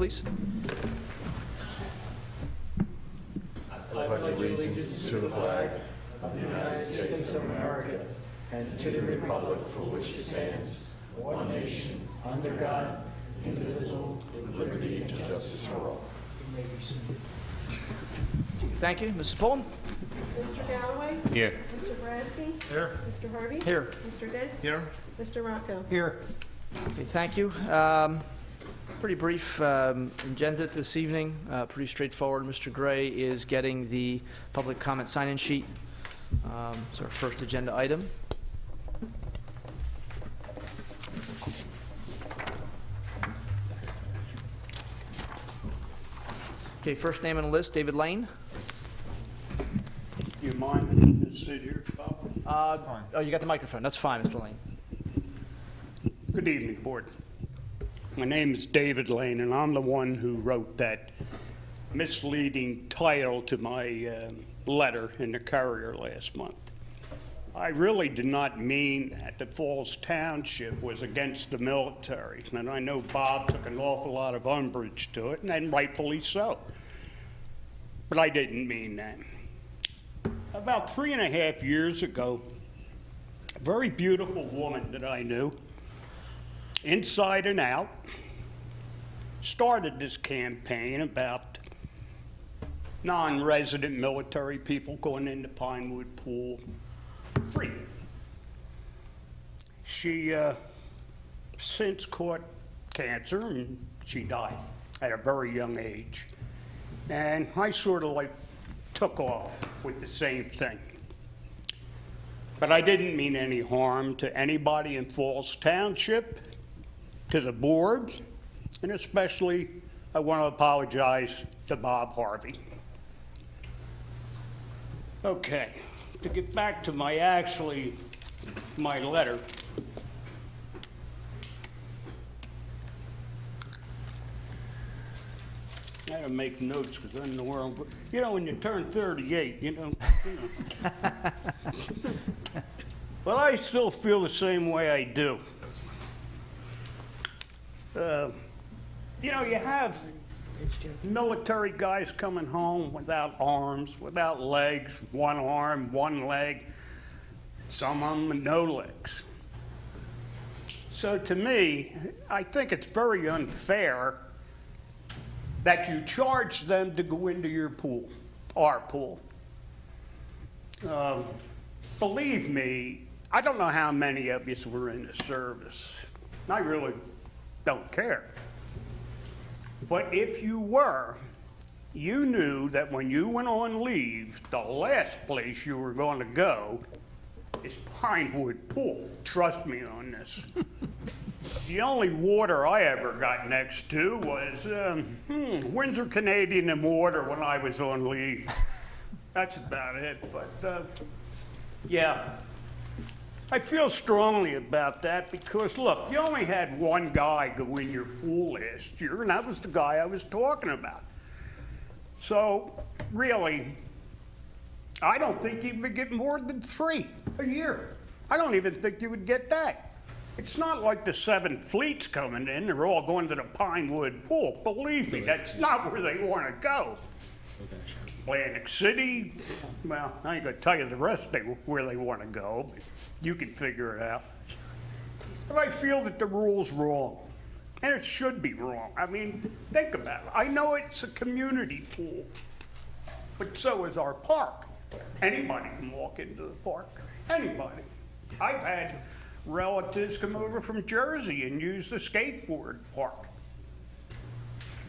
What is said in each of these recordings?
please. I pledge allegiance to the flag of the United States of America and to the republic for which it stands, one nation, under God, indivisible, with liberty and justice for all. Thank you. Mrs. Pullen? Mr. Galloway? Here. Mr. Brasky? Here. Mr. Harvey? Here. Mr. Ditz? Here. Mr. Rocco? Here. Okay, thank you. Pretty brief agenda this evening, pretty straightforward. Mr. Gray is getting the public comment sign-in sheet. It's our first agenda item. Okay, first name on the list, David Lane. Do you mind if I sit here, Bob? Oh, you got the microphone. That's fine, Mr. Lane. Good evening, Board. My name is David Lane, and I'm the one who wrote that misleading title to my letter in the Courier last month. I really did not mean that the Falls Township was against the military, and I know Bob took an awful lot of umbrage to it, and rightfully so. But I didn't mean that. About 3.5 years ago, a very beautiful woman that I knew, inside and out, started this campaign about non-resident military people going into Pinewood Pool free. She since caught cancer and she died at a very young age. And I sort of like took off with the same thing. But I didn't mean any harm to anybody in Falls Township, to the board, and especially I want to apologize to Bob Harvey. Okay, to get back to my letter. I had to make notes because I'm in the world. But, you know, when you turn 38, you know. Well, I still feel the same way I do. You know, you have military guys coming home without arms, without legs, one arm, one leg, some of them with no legs. So to me, I think it's very unfair that you charge them to go into your pool, our pool. Believe me, I don't know how many of you were in the service. I really don't care. But if you were, you knew that when you went on leave, the last place you were going to go is Pinewood Pool. Trust me on this. The only water I ever got next to was Windsor Canadian and water when I was on leave. That's about it, but yeah. I feel strongly about that because, look, you only had one guy go in your pool last year, and that was the guy I was talking about. So, really, I don't think you would get more than 3 a year. I don't even think you would get that. It's not like the 7 fleets coming in. They're all going to the Pinewood Pool. Believe me, that's not where they want to go. Atlantic City, well, I ain't going to tell you the rest where they want to go, but you can figure it out. But I feel that the rule's wrong, and it should be wrong. I mean, think about it. I know it's a community pool, but so is our park. Anybody can walk into the park, anybody. I've had relatives come over from Jersey and use the skateboard park.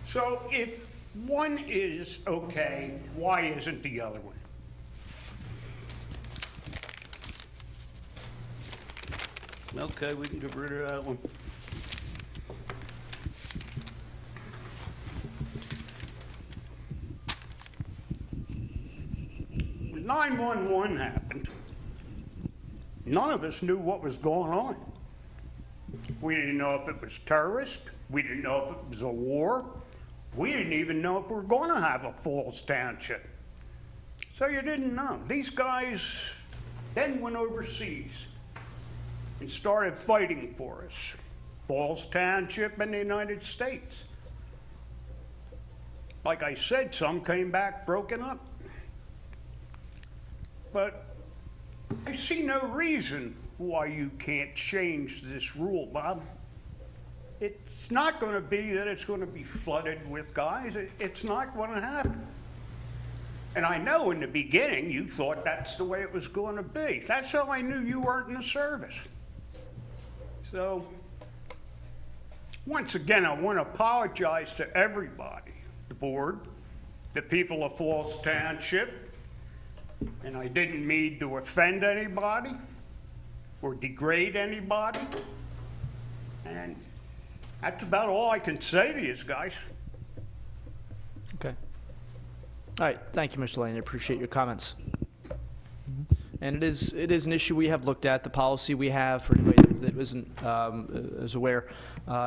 So if one is okay, why isn't the other one? Okay, we can get rid of that one. When 911 happened, none of us knew what was going on. We didn't know if it was terrorist. We didn't know if it was a war. We didn't even know if we were going to have a Falls Township. So you didn't know. These guys then went overseas and started fighting for us. Falls Township and the United States. like I said, some came back broken up. But I see no reason why you can't change this rule, Bob. It's not going to be that it's going to be flooded with guys. It's not going to happen. And I know in the beginning you thought that's the way it was going to be. That's how I knew you weren't in the service. So, once again, I want to apologize to everybody, the board, the people of Falls Township, and I didn't mean to offend anybody or degrade anybody. And that's about all I can say to you guys. Okay. All right, thank you, Mr. Lane, I appreciate your comments. And it is an issue we have looked at, the policy we have, for anybody that isn't is aware,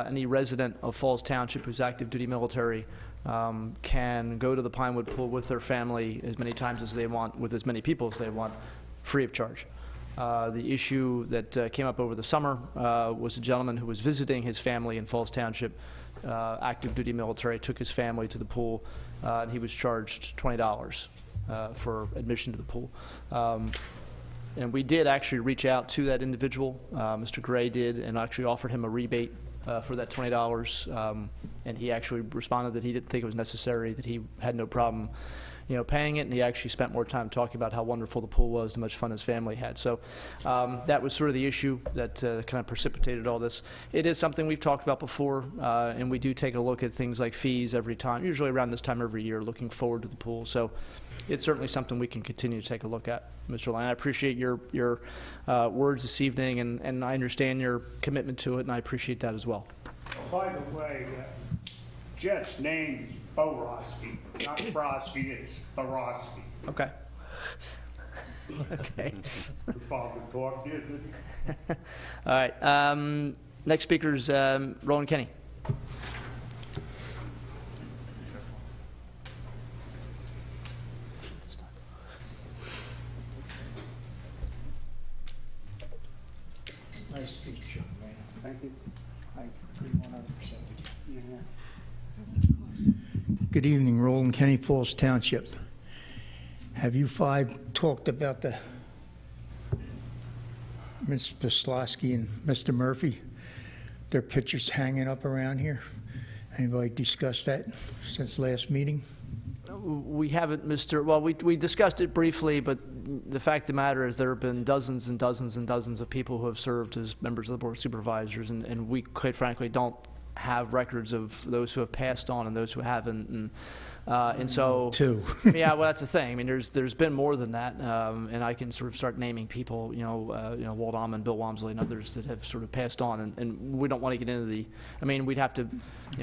any resident of Falls Township who's active duty military can go to the Pinewood Pool with their family as many times as they want, with as many people as they want, free of charge. The issue that came up over the summer was a gentleman who was visiting his family in Falls Township, active duty military, took his family to the pool, and he was charged $20 for admission to the pool. And we did actually reach out to that individual, Mr. Gray did, and actually offered him a rebate for that $20, and he actually responded that he didn't think it was necessary, that he had no problem, paying it, and he actually spent more time talking about how wonderful the pool was, how much fun his family had. So that was sort of the issue that kind of precipitated all this. It is something we've talked about before, and we do take a look at things like fees every time, usually around this time every year, looking forward to the pool. So it's certainly something we can continue to take a look at, Mr. Lane. I appreciate your words this evening, and I understand your commitment to it, and I appreciate that as well. By the way, Jeff's name is Borowski, not Frosty, it's Borowski. Okay. Okay. Your father talked to you, didn't he? All right. Next speaker is Roland Kenny. Nice to meet you, man. Thank you. I agree 100% with you. Yeah. Good evening, Roland Kenny, Falls Township. Have you five talked about the Ms. Poslowski and Mr. Murphy? Their pictures hanging up around here? Anybody discussed that since last meeting? We haven't, well, we discussed it briefly, but the fact of the matter is there have been dozens and dozens and dozens of people who have served as members of the Board of Supervisors, and we, quite frankly, don't have records of those who have passed on and those who haven't. And so, Two. yeah, well, that's the thing. I mean, there's been more than that, and I can sort of start naming people, Walt Ahman, Bill Wamsley, and others that have sort of passed on, and we don't want to get into the. I mean, we'd have to.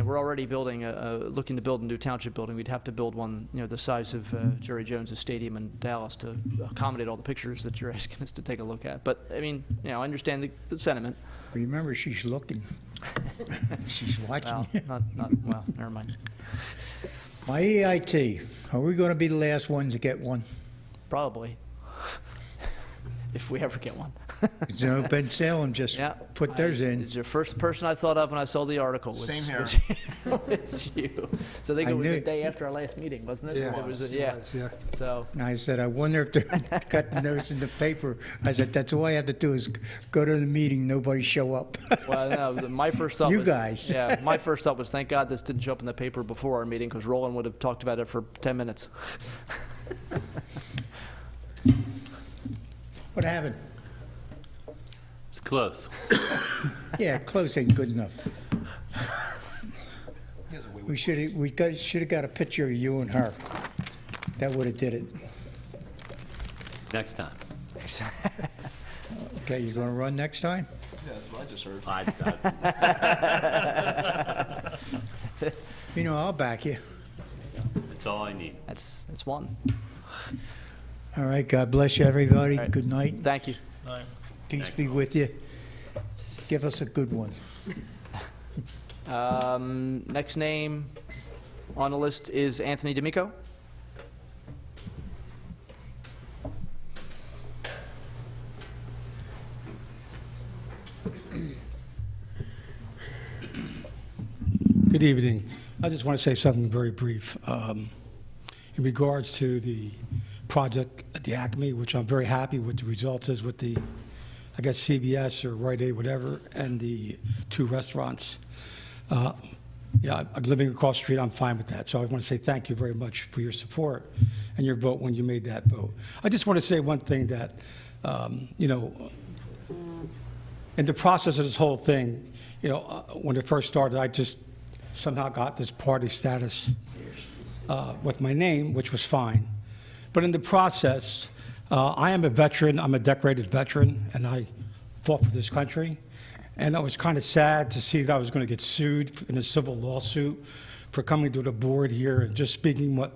We're already building looking to build a new township building. We'd have to build one, the size of Jerry Jones's stadium in Dallas to accommodate all the pictures that you're asking us to take a look at. But I mean, I understand the sentiment. Remember, she's looking. She's watching. Well, well, never mind. My EIT, are we going to be the last ones to get one? Probably, if we ever get one. Ben Salem just Yeah, put theirs in. It's your first person I thought of when I saw the article. Same here. Was you. So I think I it was knew the it. day after our last meeting, wasn't it? Yeah, It was, it yeah. was, yeah. So, And I said, I wonder if they got the notice in the paper. I said, that's all I have to do is go to the meeting, nobody show up. well, no, my first thought You was... guys. Yeah, my first thought was, thank God this didn't show up in the paper before our meeting, because Roland would have talked about it for 10 minutes. What happened? It's close. Yeah, close ain't good enough. We should have got a picture of you and her. That would have did it. Next time. Okay, you gonna run next time? Yeah, that's what I just heard. I'll back you. That's all I need. That's one. All right, God bless you, everybody. All right. Good night. Thank you. Peace be with you. Give us a good one. Next name on the list is Anthony D'Amico. Good evening. I just want to say something very brief. In regards to the project at the Acme, which I'm very happy with the results is with the, I guess, CVS or Rite Aid, whatever, and the 2 restaurants. Yeah, I'm living across the street, I'm fine with that. So I want to say thank you very much for your support and your vote when you made that vote. I just want to say one thing that, you know, in the process of this whole thing, you know, when it first started, I just somehow got this party status with my name, which was fine. But in the process, I am a veteran, I'm a decorated veteran, and I fought for this country. And I was kind of sad to see that I was going to get sued in a civil lawsuit for coming to the board here and just speaking what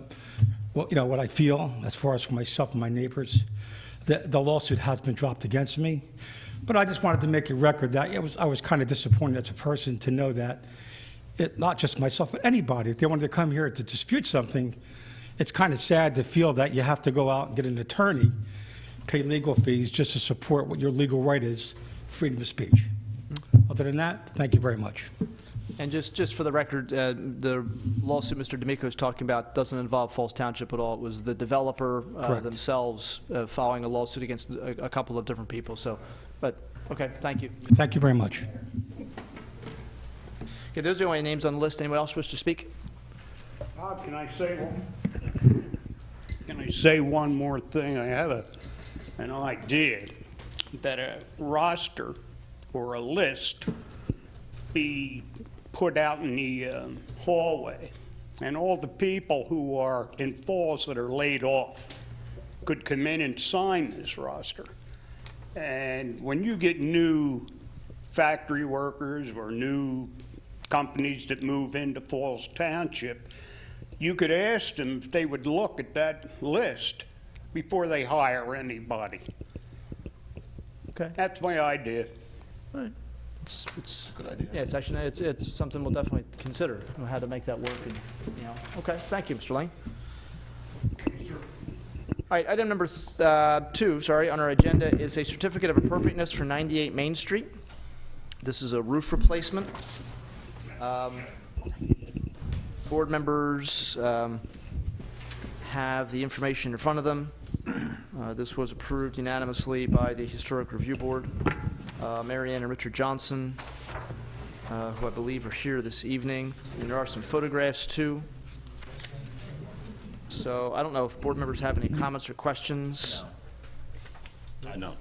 you know, what I feel as far as for myself and my neighbors. The lawsuit has been dropped against me. But I just wanted to make a record that I was kind of disappointed as a person to know that not just myself, but anybody, if they wanted to come here to dispute something, it's kind of sad to feel that you have to go out and get an attorney, pay legal fees just to support what your legal right is, freedom of speech. Other than that, thank you very much. And just for the record, the lawsuit Mr. D'Amico is talking about doesn't involve Falls Township at all. It was the developer themselves filing a lawsuit against a couple of different people. So, but, okay, thank you. Thank you very much. Okay, those are the only names on the list. Anyone else wish to speak? Bob, can I say one more thing? I have an idea that a roster or a list be put out in the hallway, and all the people who are in Falls that are laid off could come in and sign this roster. And when you get new factory workers or new companies that move into Falls Township, you could ask them if they would look at that list before they hire anybody. Okay. That's my idea. All right. It's good idea. Yeah, it's something we'll definitely consider, how to make that work. And, you know. Okay, thank you, Mr. Lang. All right, item number 2, on our agenda is a certificate of appropriateness for 98 Main Street. This is a roof replacement. Board members have the information in front of them. This was approved unanimously by the Historic Review Board. Mary Ann and Richard Johnson, who I believe are here this evening. And there are some photographs, too. So I don't know if board members have any comments or questions. No.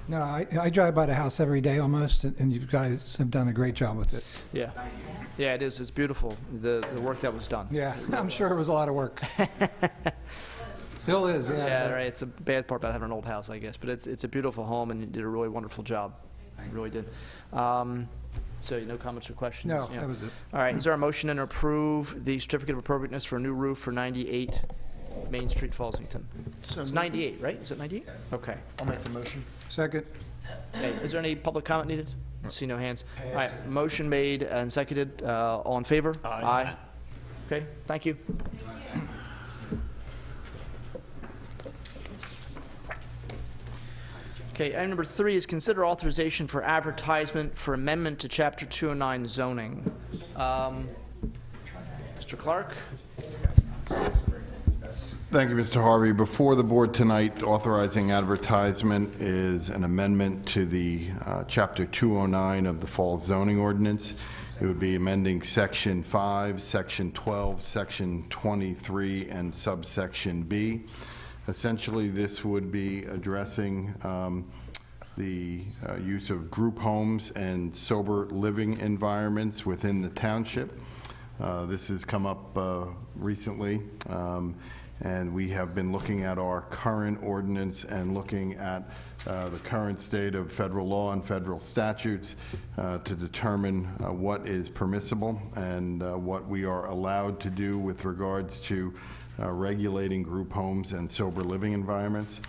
No, I drive by the house every day almost, and you guys have done a great job with it. Yeah. Yeah, it is. It's beautiful, the work that was done. Yeah, I'm sure it was a lot of work. Still is, yeah. Yeah, right. It's a bad part about having an old house, I guess. But it's a beautiful home, and you did a really wonderful job. You really did. So no comments or questions? No, Yeah. that was it. All right. Is there a motion to approve the certificate of appropriateness for a new roof for 98 Main Street, Fallsington? It's 98, right? Is it 98? Okay. I'll make the motion. Second. Okay. Is there any public comment needed? I see no hands. All right. Motion made and seconded. All in favor? Aye. Okay. Thank you. Okay, item number 3 is consider authorization for advertisement for amendment to Chapter 209 zoning. Mr. Clark? Thank you, Mr. Harvey. Before the board tonight, authorizing advertisement is an amendment to the Chapter 209 of the Falls zoning ordinance. It would be amending Section 5, Section 12, Section 23, and subsection B. Essentially, this would be addressing the use of group homes and sober living environments within the township. This has come up recently, and we have been looking at our current ordinance and looking at the current state of federal law and federal statutes to determine what is permissible and what we are allowed to do with regards to regulating group homes and sober living environments.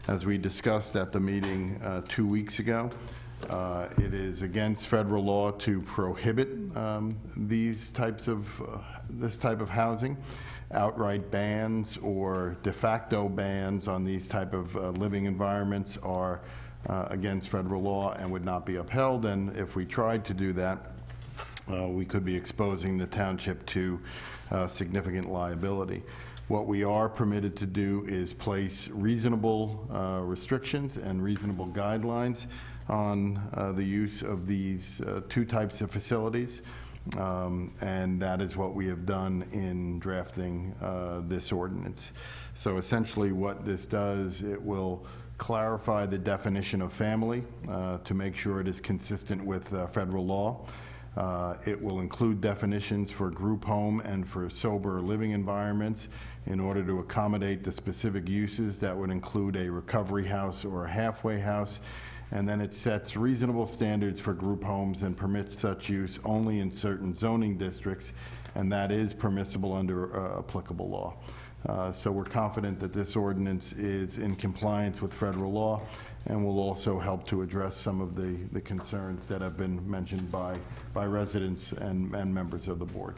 As we discussed at the meeting 2 weeks ago, it is against federal law to prohibit this type of housing. Outright bans or de facto bans on these type of living environments are against federal law and would not be upheld. And if we tried to do that, we could be exposing the township to significant liability. What we are permitted to do is place reasonable restrictions and reasonable guidelines on the use of these two types of facilities, and that is what we have done in drafting this ordinance. So essentially what this does, it will clarify the definition of family to make sure it is consistent with federal law. It will include definitions for group home and for sober living environments in order to accommodate the specific uses that would include a recovery house or a halfway house. And then it sets reasonable standards for group homes and permits such use only in certain zoning districts, and that is permissible under applicable law. So we're confident that this ordinance is in compliance with federal law and will also help to address some of the concerns that have been mentioned by residents and members of the board.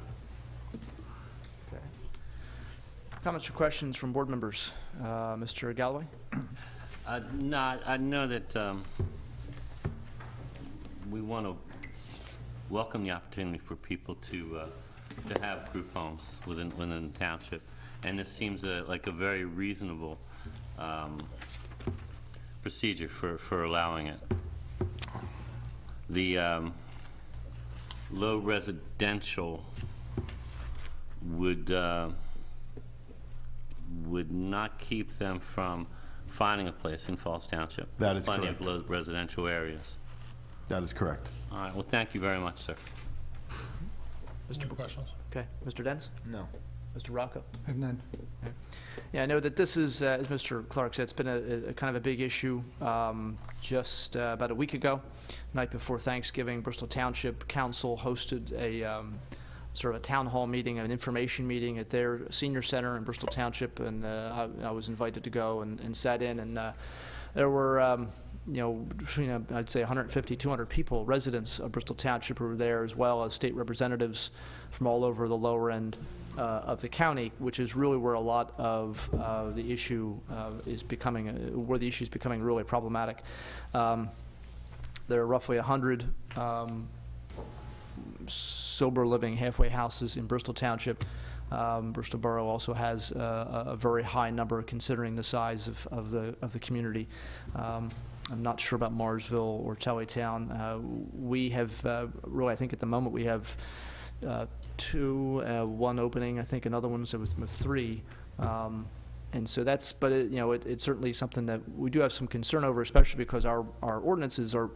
Okay. Comments or questions from board members? Mr. Galloway? No, I know that we want to welcome the opportunity for people to have group homes within the township, and this seems like a very reasonable procedure for allowing it. The low residential would not keep them from finding a place in Falls Township. That is plenty correct. of low residential areas. That is correct. All right. Well, thank you very much, sir. Mr. questions? Okay. Mr. Dents? No. Mr. Rocco? I have none. Yeah, I know that this is, as Mr. Clark said, it's been a kind of a big issue. Just about a week ago, night before Thanksgiving, Bristol Township Council hosted a sort of a town hall meeting, an information meeting at their senior center in Bristol Township, and I was invited to go and sat in, and there were, between, I'd say 150, 200 people, residents of Bristol Township who were there, as well as state representatives from all over the lower end of the county, which is really where a lot of the issue is becoming, where the issue is becoming really problematic. There are roughly 100 sober living halfway houses in Bristol Township. Bristol Borough also has a very high number considering the size of the community. I'm not sure about Marsville or Tullytown. We have really, I think at the moment we have two, one opening, I think another one's with three. And so that's, but it's certainly something that we do have some concern over, especially because our ordinances are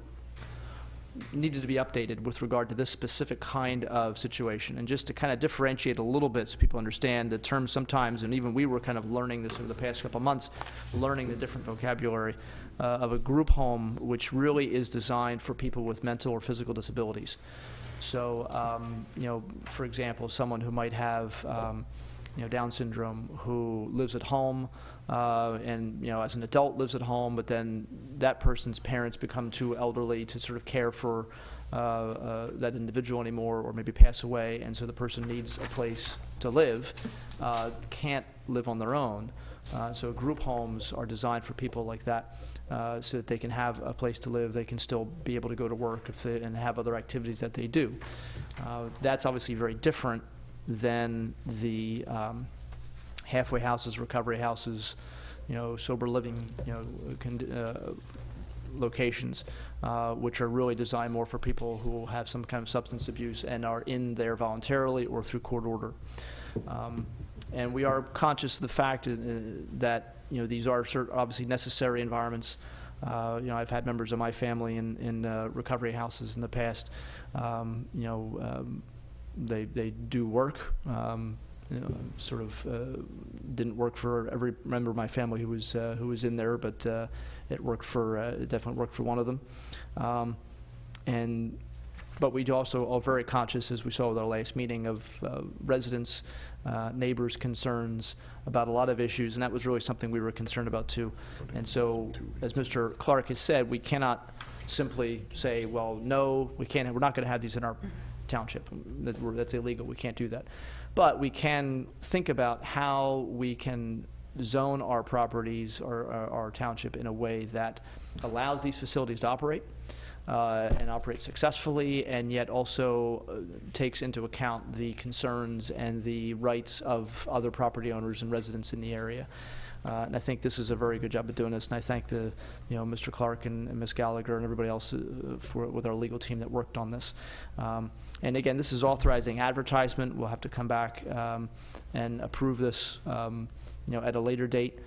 needed to be updated with regard to this specific kind of situation. And just to kind of differentiate a little bit so people understand the terms sometimes, and even we were kind of learning this over the past couple of months, learning the different vocabulary of a group home, which really is designed for people with mental or physical disabilities. So, for example, someone who might have Down syndrome, who lives at home and as an adult lives at home, but then that person's parents become too elderly to sort of care for that individual anymore, or maybe pass away, and so the person needs a place to live, can't live on their own. So group homes are designed for people like that, so that they can have a place to live, they can still be able to go to work and have other activities that they do. That's obviously very different than the halfway houses, recovery houses, sober living, locations, which are really designed more for people who have some kind of substance abuse and are in there voluntarily or through court order. And we are conscious of the fact that these are obviously necessary environments. I've had members of my family in recovery houses in the past. They do work. Didn't work for every member of my family who was in there, but it worked for it definitely worked for one of them. But we also are very conscious, as we saw with our last meeting, of residents, neighbors' concerns about a lot of issues, and that was really something we were concerned about too. And so, as Mr. Clark has said, we cannot simply say, well, no, we're not going to have these in our township. That's illegal. We can't do that. But we can think about how we can zone our properties or our township in a way that allows these facilities to operate, and operate successfully, and yet also takes into account the concerns and the rights of other property owners and residents in the area. And I think this is a very good job of doing this, and I thank Mr. Clark and Ms. Gallagher and everybody else with our legal team that worked on this. And again, this is authorizing advertisement. We'll have to come back and approve this, at a later date.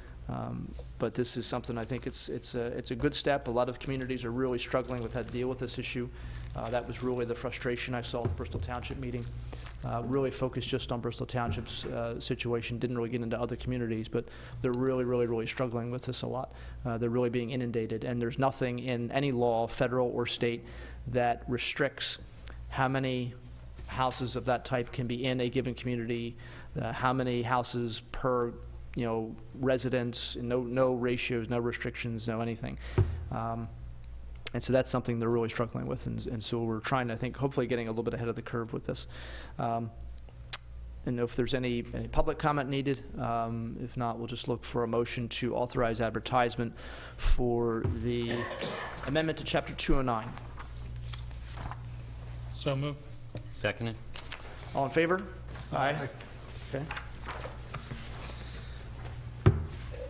But this is something, I think it's a good step. A lot of communities are really struggling with how to deal with this issue. That was really the frustration I saw at the Bristol Township meeting. Really focused just on Bristol Township's situation, didn't really get into other communities, but they're really struggling with this a lot. They're really being inundated, and there's nothing in any law, federal or state, that restricts how many houses of that type can be in a given community, how many houses per residents, no ratios, no restrictions, no anything. And so that's something they're really struggling with, and so we're trying to, I think, hopefully getting a little bit ahead of the curve with this. And if there's any public comment needed, if not, we'll just look for a motion to authorize advertisement for the amendment to Chapter 209. So moved. Seconded. All in favor? Aye. Okay.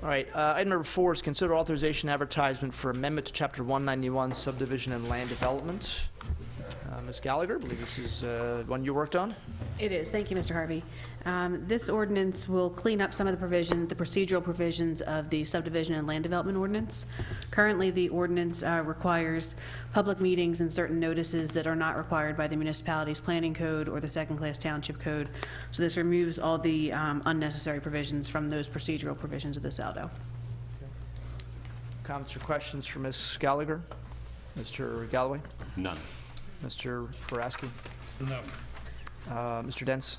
All right, item number 4 is consider authorization advertisement for amendment to Chapter 191 subdivision and land development. Ms. Gallagher, I believe this is one you worked on. It is. Thank you, Mr. Harvey. This ordinance will clean up some of the procedural provisions of the subdivision and land development ordinance. Currently, the ordinance requires public meetings and certain notices that are not required by the municipality's planning code or the second-class township code. So this removes all the unnecessary provisions from those procedural provisions of this ALDO. Comments or questions for Ms. Gallagher? Mr. Galloway? None. Mr. Boraski? No. Mr. Dents?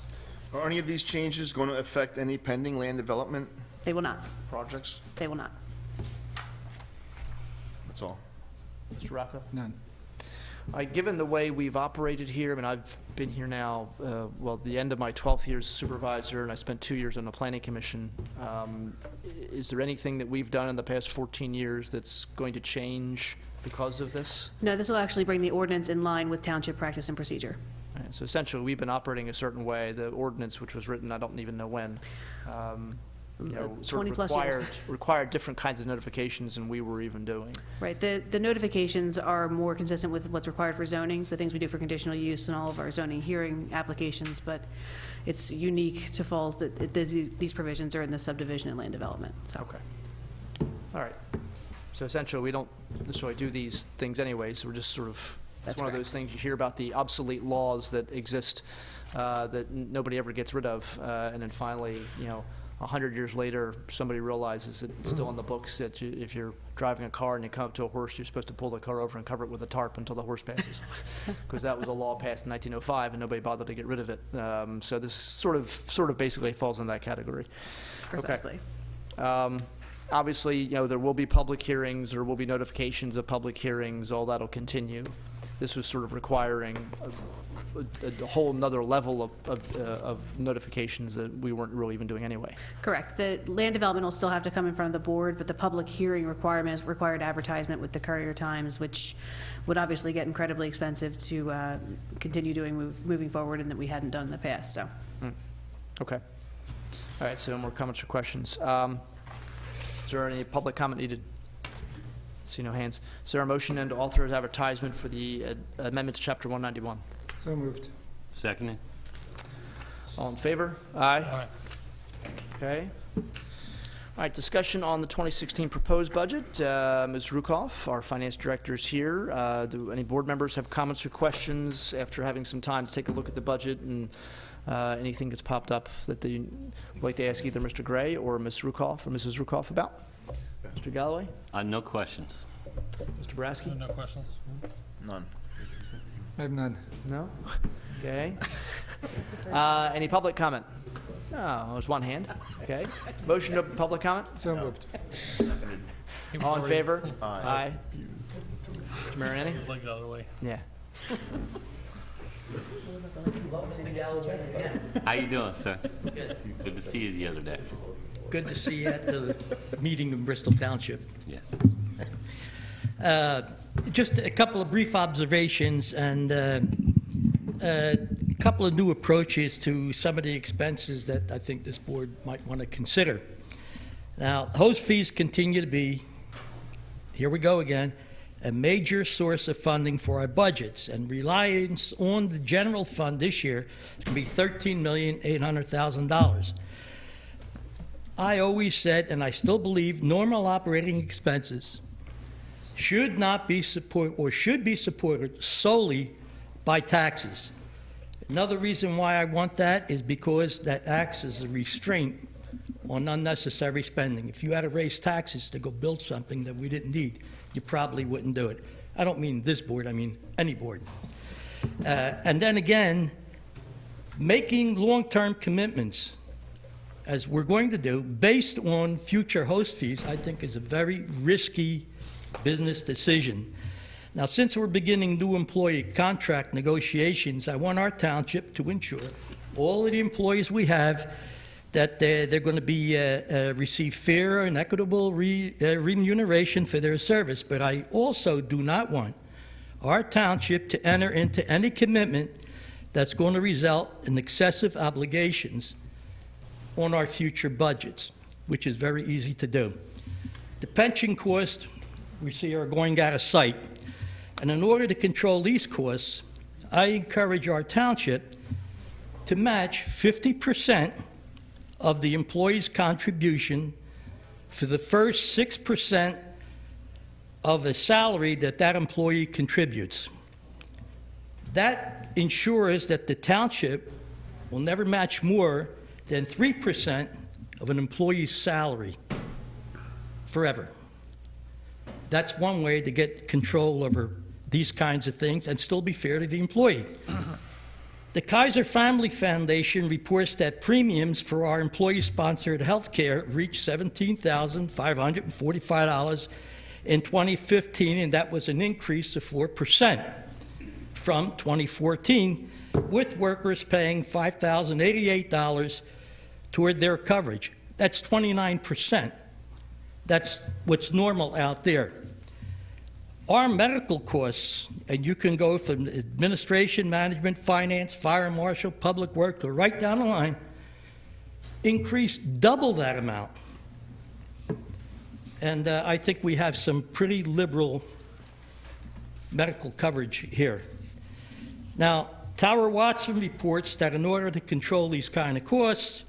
Are any of these changes going to affect any pending land development They will not. projects? They will not. That's all. Mr. Rocco? None. Given the way we've operated here, I mean, I've been here now, the end of my 12th year as a supervisor, and I spent 2 years on the planning commission. Is there anything that we've done in the past 14 years that's going to change because of this? No, this will actually bring the ordinance in line with township practice and procedure. All right, so essentially, we've been operating a certain way. The ordinance, which was written, I don't even know when, sort 20 of plus years. required different kinds of notifications than we were even doing. Right. The notifications are more consistent with what's required for zoning, so things we do for conditional use and all of our zoning hearing applications, but it's unique to Falls that these provisions are in the subdivision and land development. So. Okay. All right. So essentially, we don't necessarily do these things anyway, so we're just sort of, it's That's one of correct. those things you hear about, the obsolete laws that exist that nobody ever gets rid of, and then finally, 100 years later, somebody realizes that it's still on the books that if you're driving a car and you come up to a horse, you're supposed to pull the car over and cover it with a tarp until the horse passes, because that was a law passed in 1905 and nobody bothered to get rid of it. So this sort of basically falls in that category. Precisely. Okay. Obviously, there will be public hearings, there will be notifications of public hearings, all that'll continue. This was sort of requiring a whole nother level of notifications that we weren't really even doing anyway. Correct. The land development will still have to come in front of the board, but the public hearing requirement is required advertisement with the Courier Times, which would obviously get incredibly expensive to continue doing moving forward, and that we hadn't done in the past. So. Okay. All right, so more comments or questions. Is there any public comment needed? See no hands. Is there a motion then to authorize advertisement for the amendment to Chapter 191? So moved. Seconded. All in favor? Aye. Aye. Okay. All right, discussion on the 2016 proposed budget. Ms. Rukoff, our finance director, is here. Do any board members have comments or questions after having some time to take a look at the budget and anything that's popped up that they would like to ask either Mr. Gray or Ms. Rukoff or Mrs. Rukoff about? Mr. Galloway? No questions. Mr. Boraski? No questions? None. I have none. No? Okay. Any public comment? No, there's one hand. Okay. Motion to open public comment? So moved. All in favor? Aye. Mr. Mariani? It's like the other way. Yeah. How you doing, sir? Good to see you the other day. Good to see you at the meeting in Bristol Township. Yes. Just a couple of brief observations and a couple of new approaches to some of the expenses that I think this board might want to consider. Now, host fees continue to be, here we go again, a major source of funding for our budgets, and reliance on the general fund this year is going to be $13,800,000. I always said, and I still believe, normal operating expenses should not be supported or should be supported solely by taxes. Another reason why I want that is because that acts as a restraint on unnecessary spending. If you had to raise taxes to go build something that we didn't need, you probably wouldn't do it. I don't mean this board, I mean any board. And then again, making long-term commitments, as we're going to do, based on future host fees, I think is a very risky business decision. Now, since we're beginning new employee contract negotiations, I want our township to ensure all of the employees we have that they're going to be receive fair and equitable remuneration for their service. But I also do not want our township to enter into any commitment that's going to result in excessive obligations on our future budgets, which is very easy to do. The pension costs we see are going out of sight. And in order to control these costs, I encourage our township to match 50% of the employee's contribution for the first 6% of a salary that that employee contributes. That ensures that the township will never match more than 3% of an employee's salary forever. That's one way to get control over these kinds of things and still be fair to the employee. The Kaiser Family Foundation reports that premiums for our employee-sponsored health care reached $17,545 in 2015, and that was an increase of 4% from 2014, with workers paying $5,088 toward their coverage. That's 29%. That's what's normal out there. Our medical costs, and you can go from administration, management, finance, fire marshal, public work, or right down the line, increased double that amount. And I think we have some pretty liberal medical coverage here. Now, Tower Watson reports that in order to control these kind of costs,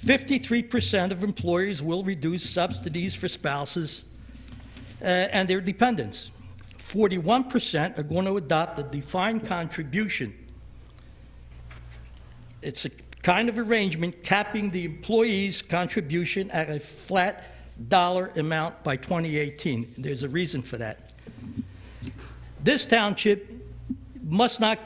53% of employers will reduce subsidies for spouses and their dependents. 41% are going to adopt a defined contribution. It's a kind of arrangement capping the employee's contribution at a flat dollar amount by 2018. There's a reason for that. This township must not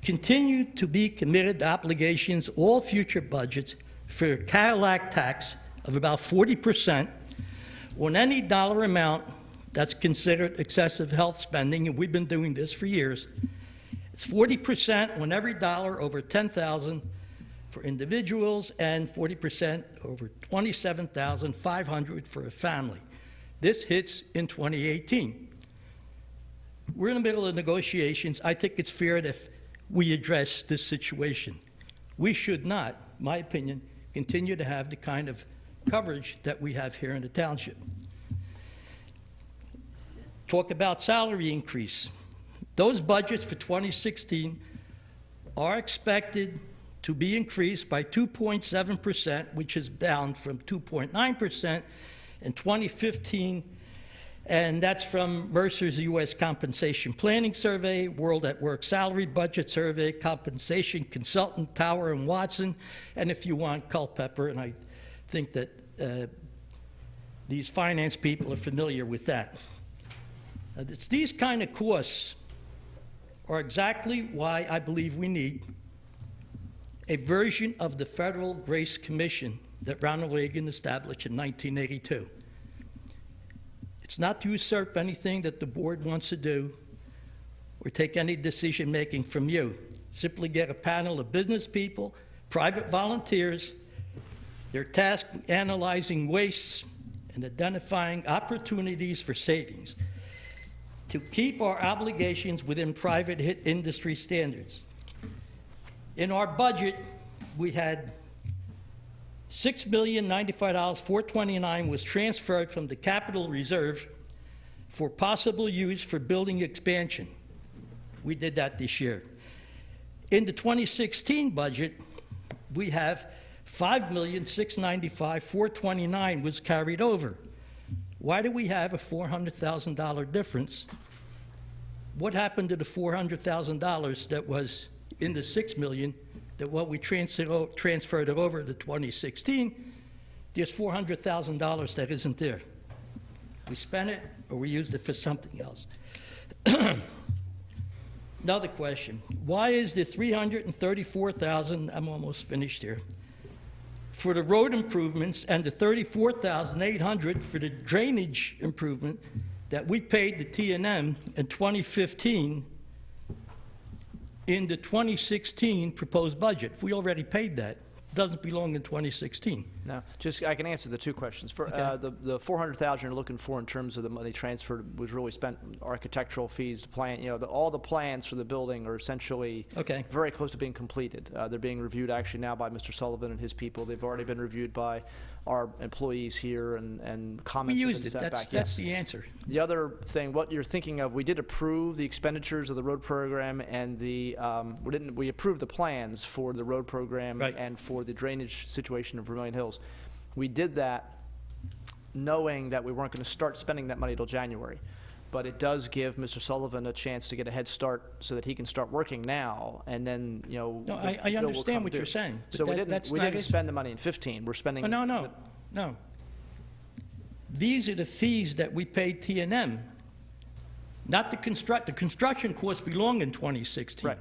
continue to be committed to obligations all future budgets for a Cadillac tax of about 40% on any dollar amount that's considered excessive health spending, and we've been doing this for years. It's 40% on every dollar over $10,000 for individuals and 40% over $27,500 for a family. This hits in 2018. We're in the middle of negotiations. I think it's fair that we address this situation. We should not, in my opinion, continue to have the kind of coverage that we have here in the township. Talk about salary increase. Those budgets for 2016 are expected to be increased by 2.7%, which is down from 2.9% in 2015, and that's from Mercer's U.S. Compensation Planning Survey, World at Work Salary Budget Survey, Compensation Consultant, Tower and Watson, and if you want, Culpeper, and I think that these finance people are familiar with that. It's these kind of costs are exactly why I believe we need a version of the Federal Grace Commission that Ronald Reagan established in 1982. It's not to usurp anything that the board wants to do or take any decision-making from you. Simply get a panel of business people, private volunteers. They're tasked with analyzing wastes and identifying opportunities for savings. to keep our obligations within private industry standards. In our budget, we had $6,095,429 was transferred from the capital reserve for possible use for building expansion. We did that this year. In the 2016 budget, we have $5,695,429 was carried over. Why do we have a $400,000 difference? What happened to the $400,000 that was in the $6 million, that what we transferred it over to 2016? There's $400,000 that isn't there. We spent it or we used it for something else. Another question, why is the $334,000, I'm almost finished here, for the road improvements and the $34,800 for the drainage improvement that we paid the T&M in 2015 in the 2016 proposed budget? We already paid that. It doesn't belong in 2016. No, just, I can answer the two questions. For the $400,000 you're looking for in terms of the money transferred was really spent architectural fees, plan, all the plans for the building are essentially very close to being completed. They're being reviewed actually now by Mr. Sullivan and his people. They've already been reviewed by our employees here, and comments We have used been it. set back. That's the answer. The other thing, what you're thinking of, we did approve the expenditures of the road program, and the we approved the plans for the road program and for the drainage situation in Vermilion Hills. We did that knowing that we weren't going to start spending that money till January. But it does give Mr. Sullivan a chance to get a head start so that he can start working now, and then, No, the I bill will understand come what due. you're saying. So we but didn't spend the money in 15. We're spending. No. These are the fees that we paid T&M, not the construction costs belong in 2016. Right.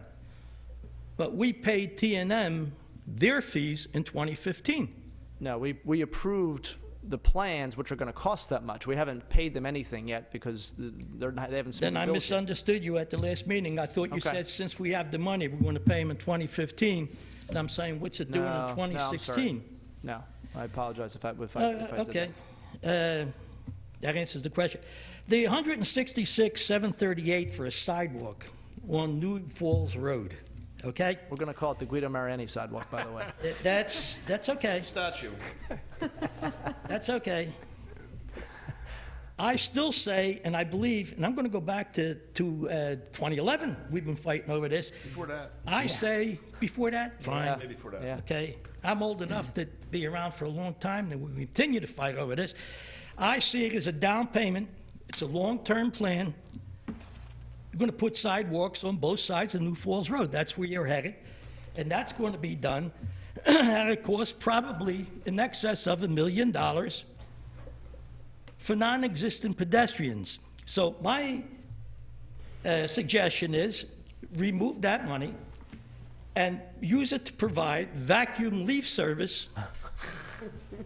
But we paid T&M their fees in 2015. No, we approved the plans, which are going to cost that much. We haven't paid them anything yet because they haven't spent Then the I bills yet. misunderstood you at the last meeting. I thought you said since we have the money, we're going to pay them in 2015. And I'm saying, what's it doing in 2016? No, I apologize if I said Okay. that. That answers the question. The 166,738 for a sidewalk on New Falls Road, okay? We're going to call it the Guido Mariani sidewalk, by the way. That's okay. Statue. That's okay. I still say, and I believe, and I'm going to go back to 2011. We've been fighting over this. Before that. I say, before that, fine. Maybe before that. Yeah. Okay? I'm old enough to be around for a long time, and we continue to fight over this. I see it as a down payment. It's a long-term plan. We're going to put sidewalks on both sides of New Falls Road. That's where you're headed. And that's going to be done at a cost probably in excess of $1 million for non-existent pedestrians. So my suggestion is remove that money and use it to provide vacuum leaf service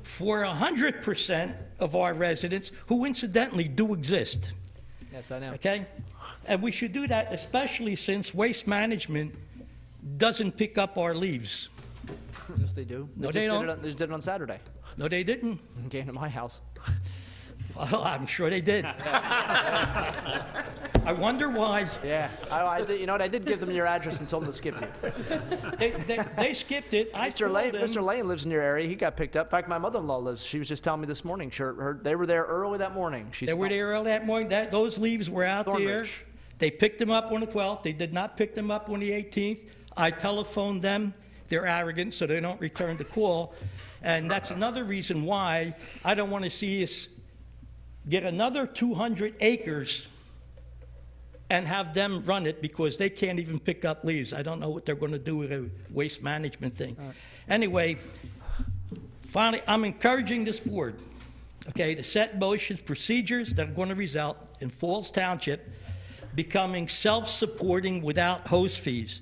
for 100% of our residents, who incidentally do exist. Yes, I know. Okay? And we should do that especially since Waste Management doesn't pick up our leaves. Yes, they do. No, they they just don't. They just did it on Saturday. No, they didn't. Came to my house. Well, I'm sure they did. I wonder why. Yeah, I did, you know what? I did give them your address and told them to skip you. They skipped it. I told them, Mr. Lane lives in your area. He got picked up. In fact, my mother-in-law lives. She was just telling me this morning. They were there early that morning. They were there early that morning. Those leaves were out there. Thornridge. They picked them up on the 12th. They did not pick them up on the 18th. I telephoned them. They're arrogant, so they don't return the call. And that's another reason why I don't want to see us get another 200 acres and have them run it, because they can't even pick up leaves. I don't know what they're going to do with a waste management thing. Anyway, finally, I'm encouraging this board, okay, to set in motion procedures that are going to result in Falls Township becoming self-supporting without host fees.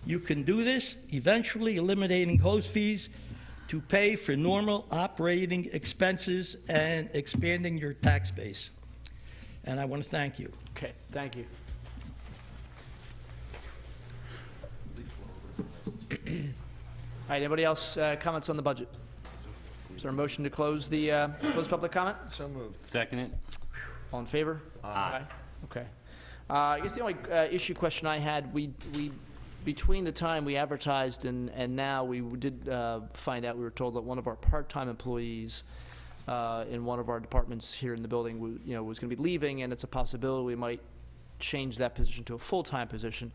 You can do this, eventually eliminating host fees to pay for normal operating expenses and expanding your tax base. And I want to thank you. Okay, thank you. All right, anybody else comments on the budget? Is there a motion to close the close public comment? So moved. Second it? All in favor? Aye. Okay. I guess the only issue question I had, we between the time we advertised and now, we did find out, we were told that one of our part-time employees in one of our departments here in the building, was going to be leaving, and it's a possibility we might change that position to a full-time position.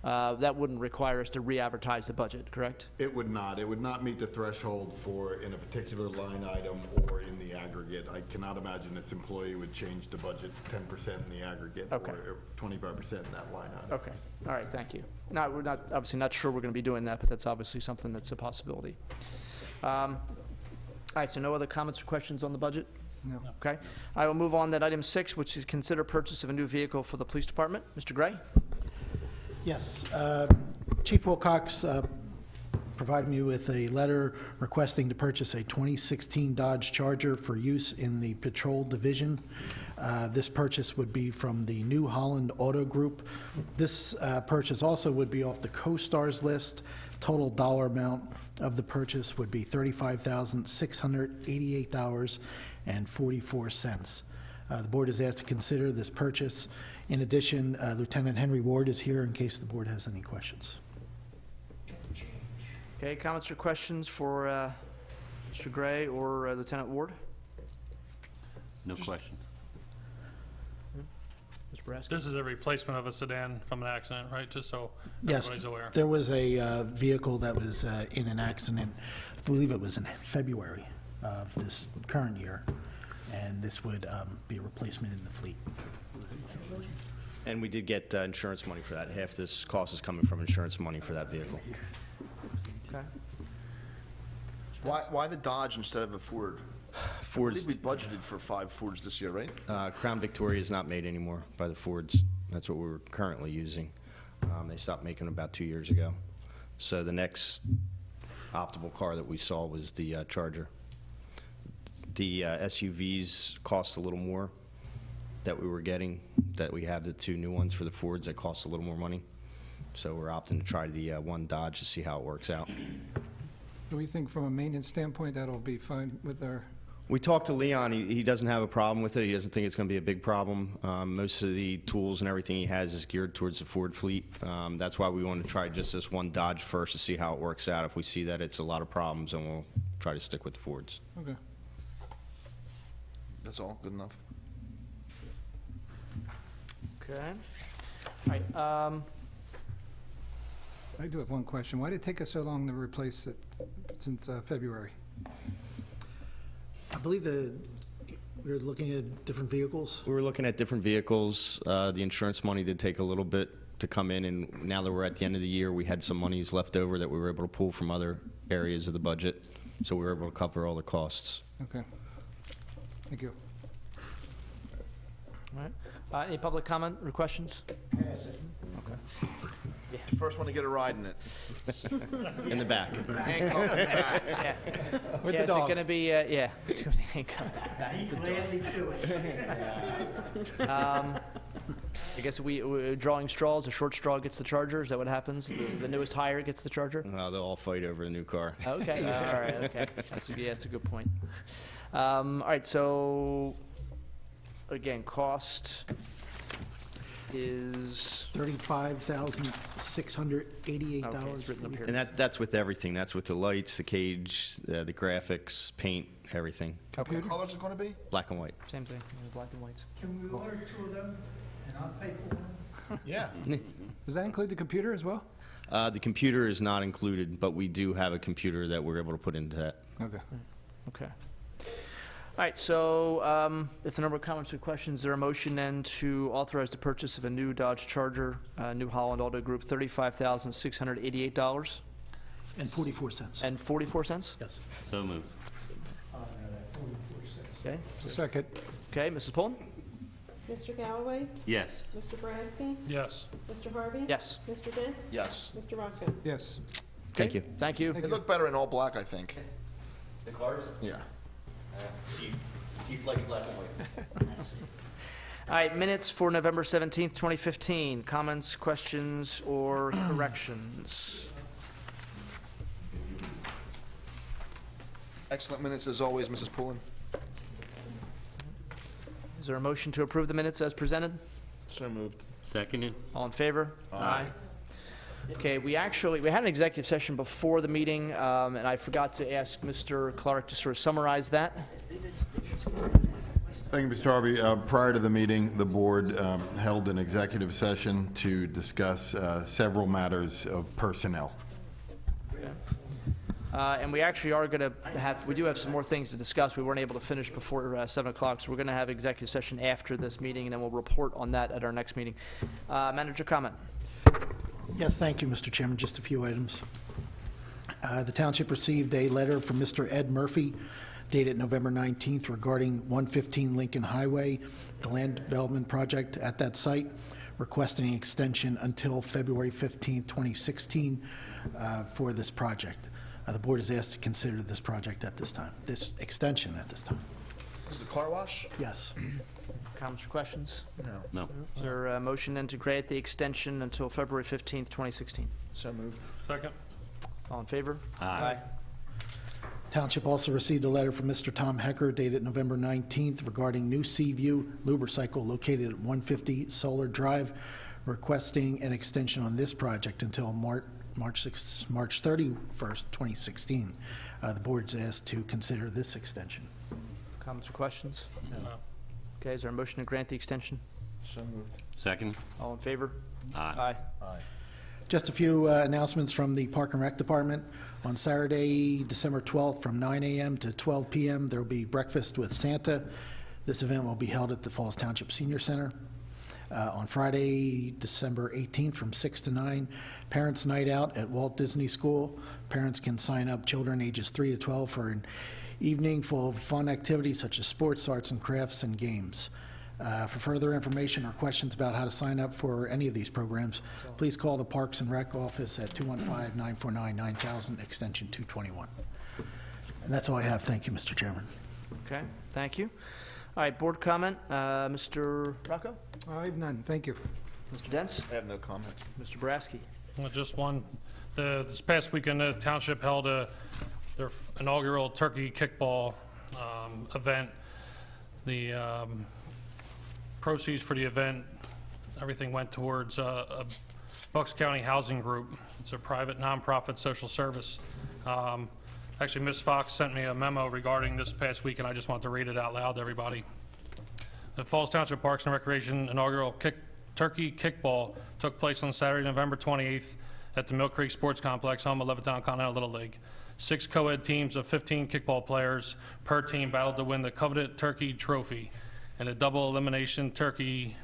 That wouldn't require us to re-advertise the budget, correct? It would not. It would not meet the threshold for in a particular line item or in the aggregate. I cannot imagine this employee would change the budget 10% in the aggregate Okay. or 25% in that line item. Okay, all right, thank you. No, we're not, obviously not sure we're going to be doing that, but that's obviously something that's a possibility. All right, so no other comments or questions on the budget? No. Okay. I will move on to item 6, which is consider purchase of a new vehicle for the police department. Mr. Gray? Yes. Chief Wilcox provided me with a letter requesting to purchase a 2016 Dodge Charger for use in the patrol division. This purchase would be from the New Holland Auto Group. This purchase also would be off the CoStarz list. Total dollar amount of the purchase would be $35,688.44. The board is asked to consider this purchase. In addition, Lieutenant Henry Ward is here in case the board has any questions. Okay, comments or questions for Mr. Gray or Lieutenant Ward? No question. Mr. Boraski? This is a replacement of a sedan from an accident, right? Just so Yes, everybody's aware. there was a vehicle that was in an accident. I believe it was in February of this current year, and this would be a replacement in the fleet. And we did get insurance money for that. Half this cost is coming from insurance money for that vehicle. Okay. Why the Dodge instead of a Ford? I Ford's, believe we budgeted for 5 Fords this year, right? Crown Victoria is not made anymore by the Fords. That's what we're currently using. They stopped making them about 2 years ago. So the next optimal car that we saw was the Charger. The SUVs cost a little more that we were getting, that we have the 2 new ones for the Fords that cost a little more money. So we're opting to try the one Dodge to see how it works out. Do we think from a maintenance standpoint that'll be fine with our, We talked to Leon. He doesn't have a problem with it. He doesn't think it's going to be a big problem. Most of the tools and everything he has is geared towards the Ford fleet. That's why we want to try just this one Dodge first to see how it works out. If we see that it's a lot of problems, then we'll try to stick with the Fords. okay. That's all, good enough. Okay. All right, I do have one question. Why did it take us so long to replace it since February? I believe we were looking at different vehicles. We were looking at different vehicles. The insurance money did take a little bit to come in, and now that we're at the end of the year, we had some monies left over that we were able to pull from other areas of the budget, so we were able to cover all the costs. Okay. Thank you. all right. Any public comment or questions? First one to get a ride in it. In the back. Handcuffed in the back. Yeah. With Yeah, the is it dog. going to be, yeah, it's going to be handcuffed. I guess we're drawing straws. A short straw gets the Charger. Is that what happens? The newest hire gets the Charger? They'll all fight over the new car. Okay, all right, okay. That's a good point. All right, so, again, cost is, $35,688. okay, it's written up here. And that's with everything. That's with the lights, the cage, the graphics, paint, everything. What colors is it going to be? Black and white. Same thing, black and whites. Can we order 2 of them and I'll pay for one? Yeah. Does that include the computer as well? The computer is not included, but we do have a computer that we're able to put into that. Okay. Okay. All right, so if the number of comments or questions, is there a motion then to authorize the purchase of a new Dodge Charger, New Holland Auto Group, $35,688 And 44 cents. and 44 cents? Yes. So moved. Okay, Second. okay, Mrs. Pullen? Mr. Galloway? Yes. Mr. Boraski? Yes. Mr. Harvey? Yes. Mr. Dents? Yes. Mr. Rocco? Yes. Thank you. Thank you. They look better in all black, I think. The cars? Yeah. Chief likes black and white. All right, minutes for November 17th, 2015. Comments, questions, or corrections? Excellent minutes as always, Mrs. Pullen. Is there a motion to approve the minutes as presented? So moved. Seconded? All in favor? Aye. Okay, we had an executive session before the meeting, and I forgot to ask Mr. Clark to sort of summarize that. Thank you, Mr. Harvey. Prior to the meeting, the board held an executive session to discuss several matters of personnel. And we actually are going to we do have some more things to discuss. We weren't able to finish before 7 o'clock, so we're going to have executive session after this meeting, and then we'll report on that at our next meeting. Manager, comment? Yes, thank you, Mr. Chairman. Just a few items. The township received a letter from Mr. Ed Murphy dated November 19th regarding 115 Lincoln Highway, the land development project at that site, requesting an extension until February 15th, 2016 for this project. The board is asked to consider this project at this time, this extension at this time. This is the car wash? Yes. Comments or questions? No. Is there a motion then to grant the extension until February 15th, 2016? So moved. Second. All in favor? Aye. Township also received a letter from Mr. Tom Hecker dated November 19th regarding new Seaview Lubricycle located at 150 Solar Drive, requesting an extension on this project until March 31st, 2016. The board is asked to consider this extension. Comments or questions? No. Okay, is there a motion to grant the extension? So moved. Second? All in favor? Aye. Aye. Just a few announcements from the Park and Rec Department. On Saturday, December 12th, from 9 a.m. to 12 p.m., there will be breakfast with Santa. This event will be held at the Falls Township Senior Center. On Friday, December 18th, from 6 to 9, Parents' Night Out at Walt Disney School. Parents can sign up children ages 3 to 12 for an evening full of fun activities such as sports, arts and crafts, and games. For further information or questions about how to sign up for any of these programs, please call the Parks and Rec office at 215-949-9000, extension 221. And that's all I have. Thank you, Mr. Chairman. Okay, thank you. All right, board comment. Mr. Rocco? I have none, thank you. Mr. Dents? I have no comment. Mr. Boraski? Well, just one. This past weekend, the township held their inaugural turkey kickball event. The proceeds for the event, everything went towards Bucks County Housing Group. It's a private nonprofit social service. Actually, Ms. Fox sent me a memo regarding this past week, and I just want to read it out loud to everybody. The Falls Township Parks and Recreation inaugural turkey kickball took place on Saturday, November 28th at the Mill Creek Sports Complex, home of Levittown Continental Little League. 6 co-ed teams of 15 kickball players per team battled to win the coveted turkey trophy in a double elimination tournament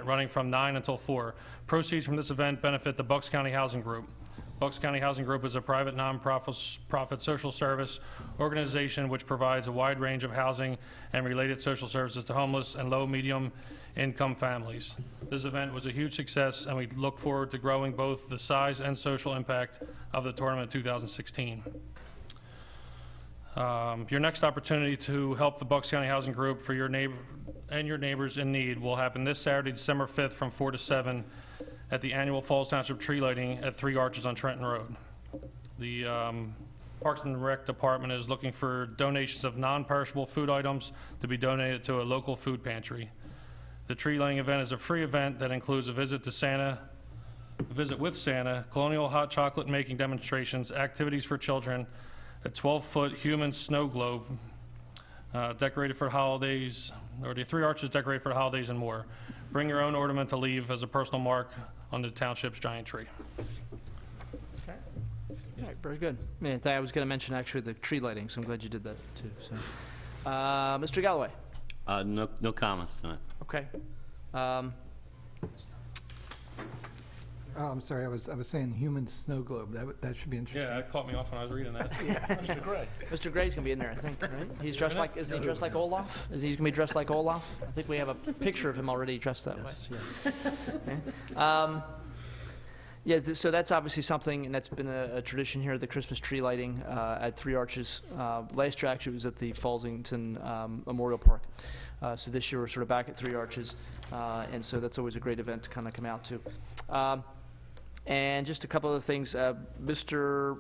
running from 9 until 4. Proceeds from this event benefit the Bucks County Housing Group. Bucks County Housing Group is a private nonprofit social service organization which provides a wide range of housing and related social services to homeless and low-medium income families. This event was a huge success, and we look forward to growing both the size and social impact of the tournament in 2016. Your next opportunity to help the Bucks County Housing Group for your neighbor and your neighbors in need will happen this Saturday, December 5th from 4 to 7 at the annual Falls Township tree lighting at 3 Arches on Trenton Road. The Parks and Rec Department is looking for donations of non-perishable food items to be donated to a local food pantry. The tree lighting event is a free event that includes a visit with Santa, colonial hot chocolate making demonstrations, activities for children, a 12-foot human snow globe decorated for holidays, or the 3 Arches decorated for the holidays, and more. Bring your own ornament to leave as a personal mark on the township's giant tree. Okay. All right, very good. Yeah, I was going to mention actually the tree lighting, so I'm glad you did that too. So, Mr. Galloway? No comments tonight. Okay. Oh, I'm sorry, I was saying human snow globe, that should be interesting. Yeah, that caught me off when I was reading that. Mr. Gray. Mr. Gray's going to be in there, I think, right? He's dressed like, isn't he dressed like Olaf? Is he going to be dressed like Olaf? I think we have a picture of him already dressed that way. Okay. So that's obviously something, and that's been a tradition here, the Christmas tree lighting at 3 Arches. Last year, actually, it was at the Fallsington Memorial Park. So this year, we're sort of back at 3 Arches, and so that's always a great event to kind of come out to. And just a couple other things. Mr.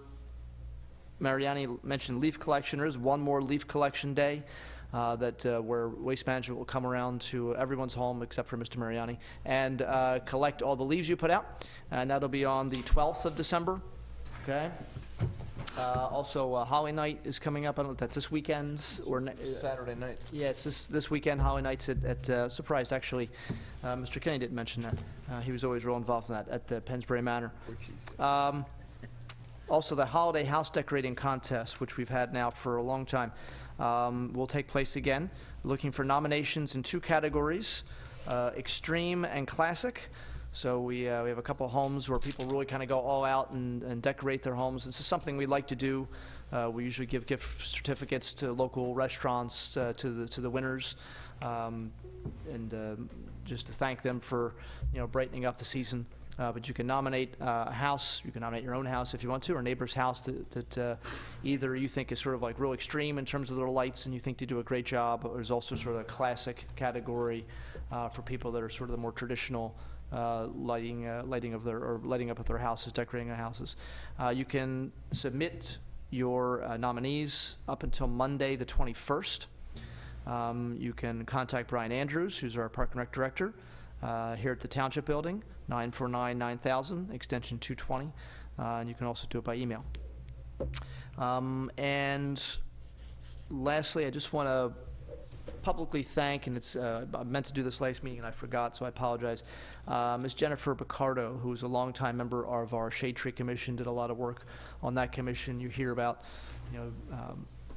Mariani mentioned leaf collection. There is one more leaf collection day. where Waste Management will come around to everyone's home except for Mr. Mariani and collect all the leaves you put out. And that'll be on the 12th of December. Okay. Also, Holly Night is coming up. I don't know if that's this weekend or Saturday night. yeah, it's this weekend. Holly Night's at surprised actually. Mr. Kenny didn't mention that. He was always real involved in that at Pensbury Manor. Also, the holiday house decorating contest, which we've had now for a long time, will take place again. Looking for nominations in 2 categories: extreme and classic. So we have a couple of homes where people really kind of go all out and decorate their homes. This is something we like to do. We usually give gift certificates to local restaurants to the winners, and just to thank them for brightening up the season. But you can nominate a house. You can nominate your own house if you want to, or a neighbor's house that either you think is sort of like real extreme in terms of their lights and you think they do a great job, or there's also sort of a classic category for people that are sort of the more traditional lighting up of their houses, decorating their houses. You can submit your nominees up until Monday the 21st. You can contact Brian Andrews, who's our Park and Rec Director, here at the Township Building, 949-9000, extension 220, and you can also do it by email. And lastly, I just want to publicly thank, and it's I meant to do this last meeting and I forgot, so I apologize, Ms. Jennifer Picardo, who's a longtime member of our Shade Tree Commission, did a lot of work on that commission. You hear about,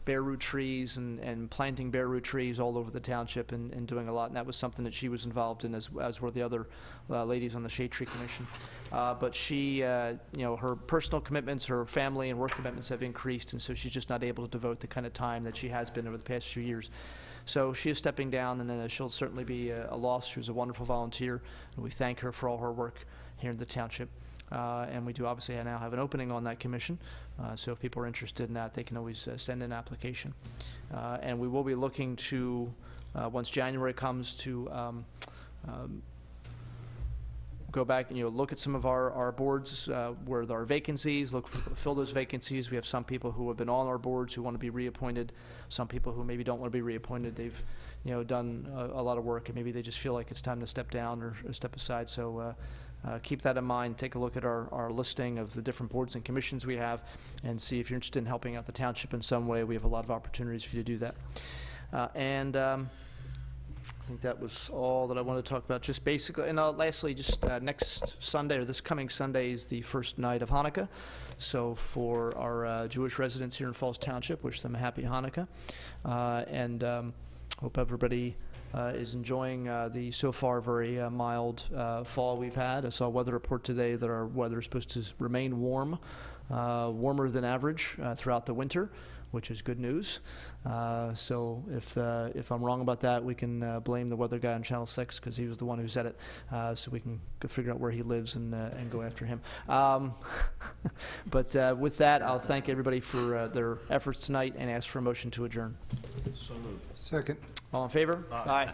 bare root trees and planting bare root trees all over the township and doing a lot, and that was something that she was involved in as were the other ladies on the Shade Tree Commission. But she, her personal commitments, her family and work commitments have increased, and so she's just not able to devote the kind of time that she has been over the past few years. So she is stepping down, and she'll certainly be a loss. She was a wonderful volunteer, and we thank her for all her work here in the township. And we do obviously now have an opening on that commission, so if people are interested in that, they can always send in an application. And we will be looking to, once January comes, to go back and look at some of our boards where there are vacancies, look to fill those vacancies. We have some people who have been on our boards who want to be reappointed, some people who maybe don't want to be reappointed. They've done a lot of work, and maybe they just feel like it's time to step down or step aside. So keep that in mind. Take a look at our listing of the different boards and commissions we have and see if you're interested in helping out the township in some way. We have a lot of opportunities for you to do that. I think that was all that I wanted to talk about. Just basically, and lastly, just next Sunday, or this coming Sunday, is the first night of Hanukkah. So for our Jewish residents here in Falls Township, wish them a happy Hanukkah. And hope everybody is enjoying the so far very mild fall we've had. I saw a weather report today that our weather is supposed to remain warm, warmer than average throughout the winter, which is good news. So if I'm wrong about that, we can blame the weather guy on Channel 6 because he was the one who said it. So we can go figure out where he lives and go after him. But with that, I'll thank everybody for their efforts tonight and ask for a motion to adjourn. So moved. Second. All in favor? Aye.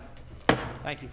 Thank you.